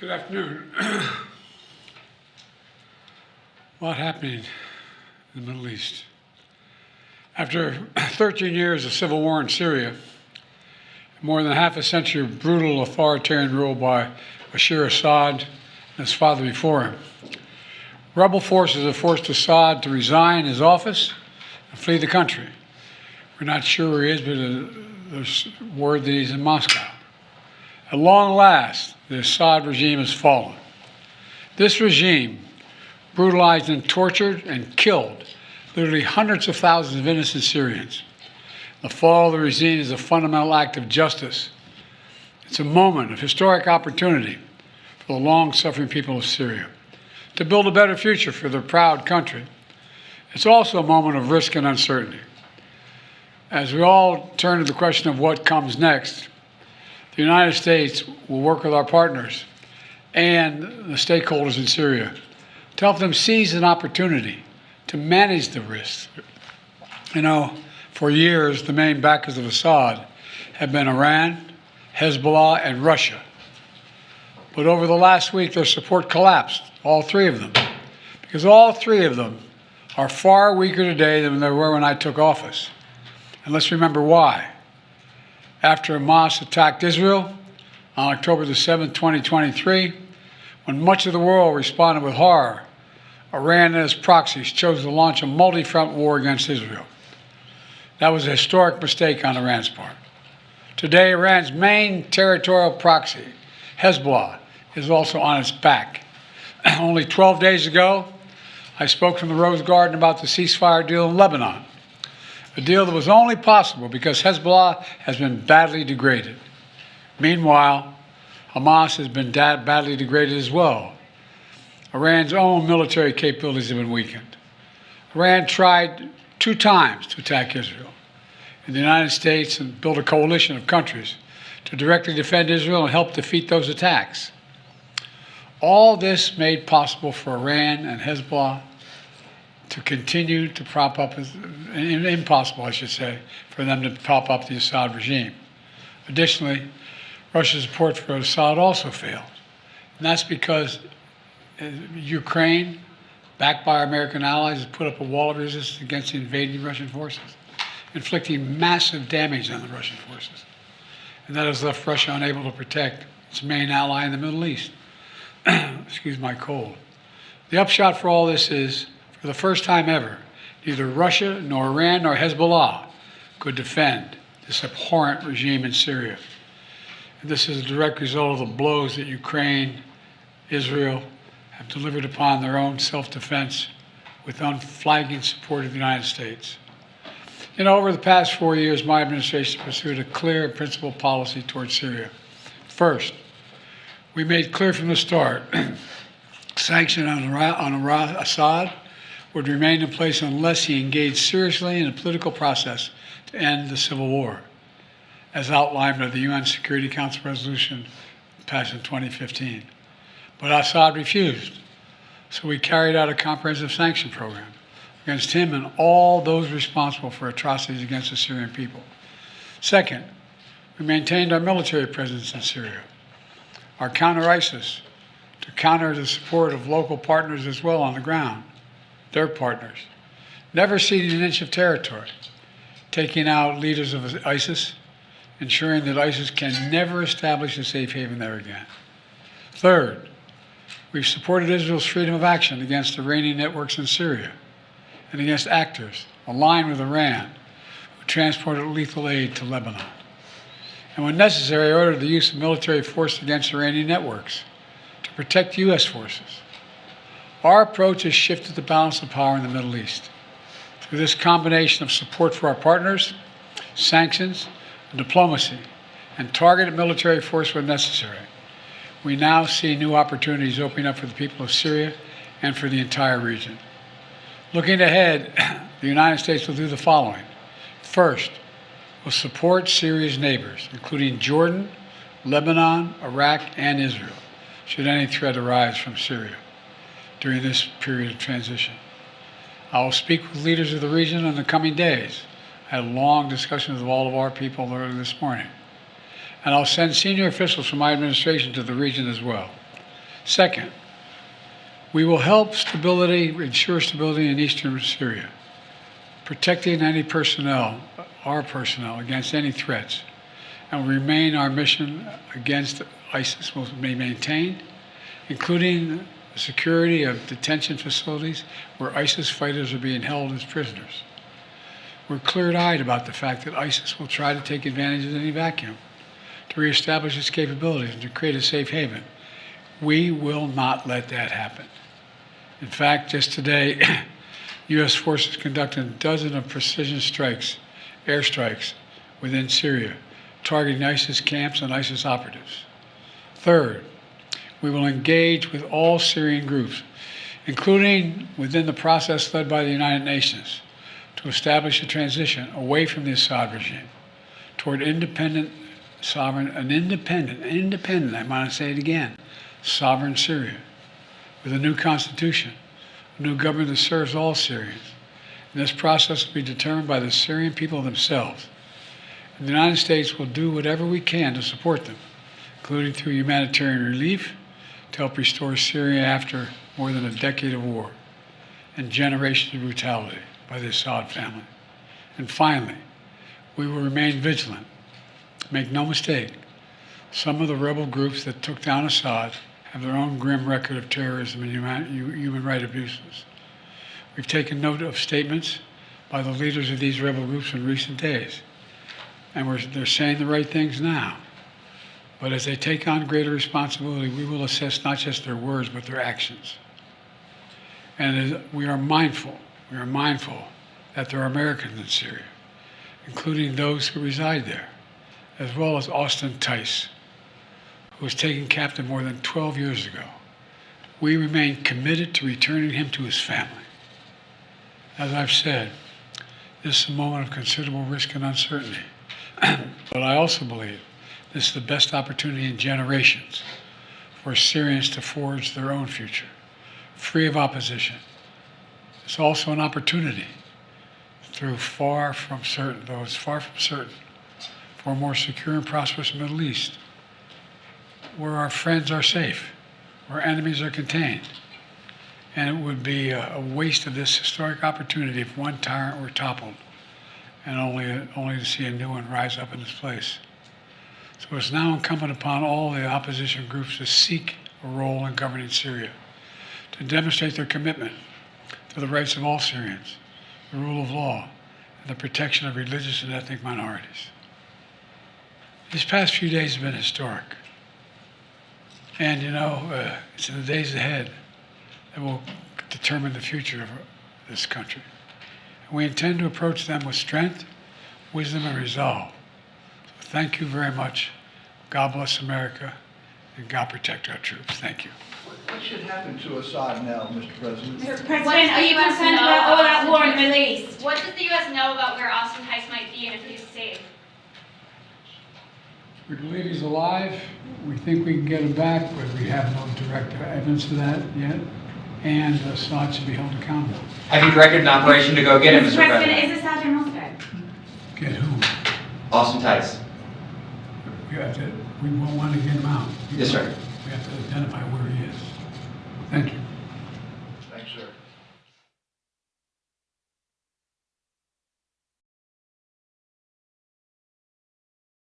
Good afternoon. A lot happening in the Middle East. After 13 years of civil war in Syria, more than half a century of brutal authoritarian rule by Bashar al-Assad and his father before him, rebel forces have forced Assad to resign his office and flee the country. We're not sure where he is, but there's word that he's in Moscow. At long last, the Assad regime has fallen. This regime brutalized and tortured and killed literally hundreds of thousands of innocent Syrians. The fall of the regime is a fundamental act of justice. It's a moment of historic opportunity for the long-suffering people of Syria to build a better future for their proud country. It's also a moment of risk and uncertainty. As we all turn to the question of what comes next, the United States will work with our partners and the stakeholders in Syria to help them seize an opportunity to manage the risks. For years, the main backers of Assad have been Iran, Hezbollah, and Russia. But over the last week, their support collapsed, all three of them, because all three of them are far weaker today than they were when I took office. And let's remember why. After Hamas attacked Israel on October the 7th, 2023, when much of the world responded with horror, Iran and its proxies chose to launch a multi-front war against Israel. That was a historic mistake on Iran's part. Today, Iran's main territorial proxy, Hezbollah, is also on its back. Only 12 days ago, I spoke from the Rose Garden about the ceasefire deal in Lebanon, a deal that was only possible because Hezbollah has been badly degraded. Meanwhile, Hamas has been badly degraded as well. Iran's own military capabilities have been weakened. Iran tried 2 times to attack Israel, and the United States and built a coalition of countries to directly defend Israel and help defeat those attacks. All this made possible for Iran and Hezbollah to continue to prop up, impossible, I should say, for them to prop up the Assad regime. Additionally, Russia's support for Assad also failed. And that's because Ukraine, backed by our American allies, has put up a wall of resistance against the invading Russian forces, inflicting massive damage on the Russian forces. And that has left Russia unable to protect its main ally in the Middle East. Excuse my cold. The upshot for all this is, for the first time ever, neither Russia, nor Iran, nor Hezbollah could defend this abhorrent regime in Syria. And this is a direct result of the blows that Ukraine, Israel, have delivered upon their own self-defense with unflagging support of the United States. Over the past 4 years, my administration pursued a clear and principled policy towards Syria. First, we made clear from the start sanctions on Assad would remain in place unless he engaged seriously in a political process to end the civil war, as outlined by the UN Security Council resolution passed in 2015. But Assad refused, so we carried out a comprehensive sanction program against him and all those responsible for atrocities against the Syrian people. Second, we maintained our military presence in Syria, our counter-ISIS, to counter the support of local partners as well on the ground, their partners, never ceding an inch of territory, taking out leaders of ISIS, ensuring that ISIS can never establish a safe haven there again. Third, we've supported Israel's freedom of action against Iranian networks in Syria and against actors aligned with Iran who transported lethal aid to Lebanon. And when necessary, I ordered the use of military force against Iranian networks to protect U.S. forces. Our approach has shifted the balance of power in the Middle East. Through this combination of support for our partners, sanctions, and diplomacy, and targeted military force when necessary, we now see new opportunities opening up for the people of Syria and for the entire region. Looking ahead, the United States will do the following. First, we'll support Syria's neighbors, including Jordan, Lebanon, Iraq, and Israel, should any threat arise from Syria during this period of transition. I will speak with leaders of the region in the coming days. I had long discussions with all of our people earlier this morning. And I'll send senior officials from my administration to the region as well. Second, we will help ensure stability in eastern Syria, protecting any personnel, our personnel, against any threats, and remain our mission against ISIS will be maintained, including the security of detention facilities where ISIS fighters are being held as prisoners. We're clear-eyed about the fact that ISIS will try to take advantage of any vacuum to reestablish its capabilities and to create a safe haven. We will not let that happen. In fact, just today, U.S. forces conducted dozens of precision strikes, airstrikes, within Syria, targeting ISIS camps and ISIS operatives. Third, we will engage with all Syrian groups, including within the process led by the United Nations, to establish a transition away from the Assad regime toward independent, sovereign, I want to say it again, sovereign Syria, with a new constitution, a new government that serves all Syrians. And this process will be determined by the Syrian people themselves. And the United States will do whatever we can to support them, including through humanitarian relief, to help restore Syria after more than a decade of war and generations of brutality by the Assad family. And finally, we will remain vigilant. Make no mistake, some of the rebel groups that took down Assad have their own grim record of terrorism and human rights abuses. We've taken note of statements by the leaders of these rebel groups in recent days, and they're saying the right things now. But as they take on greater responsibility, we will assess not just their words, but their actions. And we are mindful that there are Americans in Syria, including those who reside there, as well as Austin Tice, who was taken captive more than 12 years ago. We remain committed to returning him to his family. As I've said, this is a moment of considerable risk and uncertainty. But I also believe this is the best opportunity in generations for Syrians to forge their own future, free of opposition. It's also an opportunity though it's far from certain, for a more secure and prosperous Middle East, where our friends are safe, where enemies are contained. And it would be a waste of this historic opportunity if one tyrant were toppled and only to see a new one rise up in its place. So it's now incumbent upon all the opposition groups to seek a role in governing Syria, to demonstrate their commitment to the rights of all Syrians, the rule of law, and the protection of religious and ethnic minorities. These past few days have been historic. And it's in the days ahead that will determine the future of this country. And we intend to approach them with strength, wisdom, and resolve. So thank you very much. God bless America, and God protect our troops. Thank you. What should happen to Assad now, Mr. President? Mr. President, are you concerned about all that war in the Middle East? What does the U.S. know about where Austin Tice might be and if he's safe? We believe he's alive. We think we can get him back, but we have no direct evidence of that yet. And Assad should be held accountable. Have you directed an operation to go get him, Mr. Mr. President, President? is Assad in Moscow? Get who? Austin Tice. We won't want to get him out. Yes, sir. We have to identify where he is. Thank you. Thanks, sir.